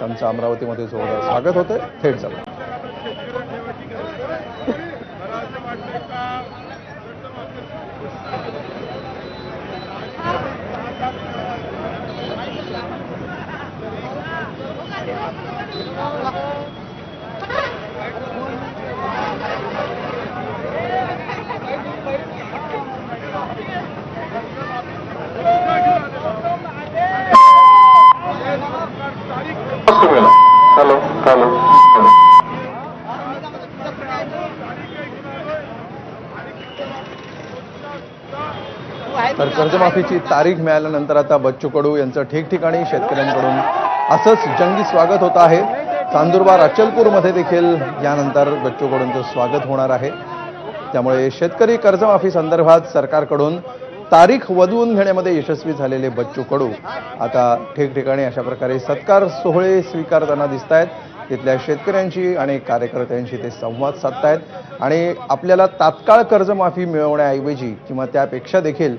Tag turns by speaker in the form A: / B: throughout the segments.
A: त्यांचं अमरावतीमध्ये जोरदार स्वागत होते. थेट जाऊ.
B: हॅलो हॅलो
A: तर कर्जमाफीची तारीख मिळाल्यानंतर आता बच्चू कडू यांचं ठिकठिकाणी शेतकऱ्यांकडून असंच जंगी स्वागत होत आहे. चांदुरबार अचलपूरमध्ये देखील यानंतर बच्चू कडूंचं स्वागत होणार आहे. त्यामुळे शेतकरी कर्जमाफी संदर्भात सरकारकडून तारीख वधवून घेण्यामध्ये यशस्वी झालेले बच्चू कडू आता ठिकठिकाणी अशा प्रकारे सत्कार सोहळे स्वीकारताना दिसत आहेत. तिथल्या शेतकऱ्यांशी आणि कार्यकर्त्यांशी ते संवाद साधतायत आणि आपल्याला तात्काळ कर्जमाफी मिळवण्याऐवजी किंवा त्यापेक्षा देखील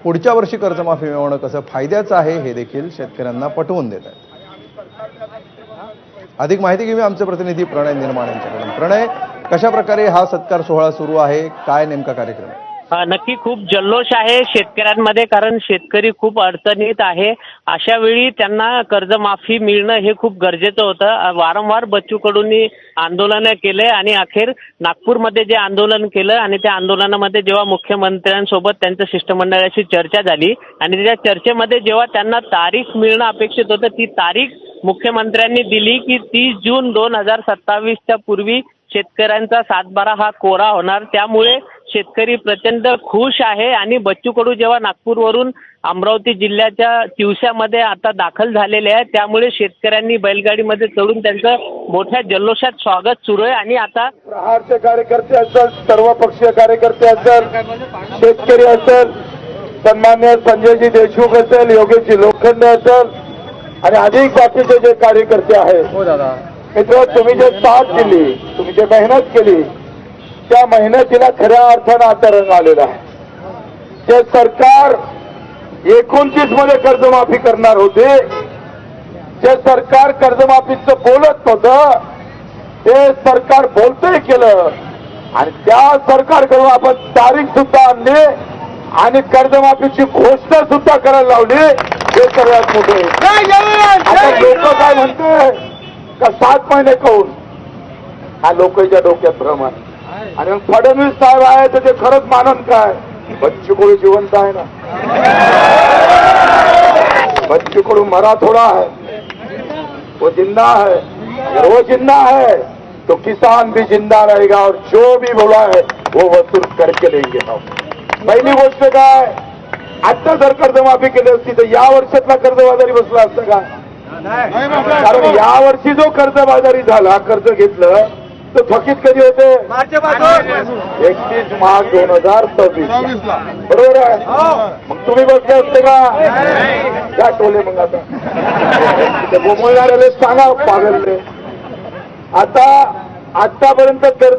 A: पुढच्या वर्षी कर्जमाफी मिळवणं कसं फायद्याचं आहे हे देखील शेतकऱ्यांना पटवून देत आहेत. अधिक माहिती घेऊया आमचे प्रतिनिधी प्रणय निर्माण यांच्याकडून. प्रणय, कशा प्रकारे हा सत्कार सोहळा सुरू आहे, काय नेमका कार्यक्रम आहे?
C: नक्की खूप जल्लोष आहे शेतकऱ्यांमध्ये, कारण शेतकरी खूप अडचणीत आहे. अशा वेळी त्यांना कर्जमाफी मिळणं हे खूप गरजेचं होतं. वारंवार बच्चू कडूंनी आंदोलनं केले आणि अखेर नागपूरमध्ये जे आंदोलन केलं आणि त्या आंदोलनामध्ये जेव्हा मुख्यमंत्र्यांसोबत त्यांच्या शिष्टमंडळाशी चर्चा झाली आणि त्या चर्चेमध्ये जेव्हा त्यांना तारीख मिळणं अपेक्षित होतं, ती तारीख मुख्यमंत्र्यांनी दिली की 30 जून 2027च्या पूर्वी शेतकऱ्यांचा 7/12 हा कोरा होणार. त्यामुळे शेतकरी प्रचंड खुश आहे आणि बच्चू कडू जेव्हा नागपूरवरून अमरावती जिल्ह्याच्या तिवसामध्ये आता दाखल झालेले आहेत, त्यामुळे शेतकऱ्यांनी बैलगाडीमध्ये चढून त्यांचं मोठ्या जल्लोषात स्वागत सुरू आहे. आणि आता
B: प्रहारचे कार्यकर्ते असेल, सर्व पक्षीय कार्यकर्ते असेल, शेतकरी असेल, सन्मान्य संजयजी देशमुख असेल, योगेशजी लोखंडे असेल आणि अधिक बाकीचे जे कार्यकर्ते आहेत, मित्र, तुम्ही जे साथ दिली, तुम्ही जे मेहनत केली, त्या मेहनतीला खऱ्या अर्थानं आता रंग आलेला आहे. जे सरकार 29 मध्ये कर्जमाफी करणार होते, जे सरकार कर्जमाफीचं बोलत नव्हतं, ते सरकार बोलतंय केलं आणि त्या सरकारकडून आपण तारीख सुद्धा आणली आणि कर्जमाफीची घोषणा सुद्धा करायला लावली. हे सगळ्यात मोठे. आता लोक काय म्हणते का 7 महिने कहून, हा लोकांच्या डोक्यात भ्रम आहे. आणि मग फडणवीस साहेब आहे तर ते खरंच मानन काय? बच्चू कडू जिवंत आहे ना. बच्चू कडू मरा थोड़ा है, वो जिंदा है. अगर वो जिंदा है तो किसान भी जिंदा रहेगा और जो भी बोला है वो वसूल करके देंगे हम. पहिली गोष्ट काय, आता जर कर्जमाफी केली असती तर या वर्षातला कर्जबाजारी बसला असतं का? कारण या वर्षी जो कर्जबाजारी झाला, कर्ज घेतलं, तो थकीत कधी होते? 31 मार्च 2026. बरोबर आहे. मग तुम्ही बसले असते का? क्या टोले मग आता बोलणाऱ्याला सांगा पागलले. आता आतापर्यंत कर्ज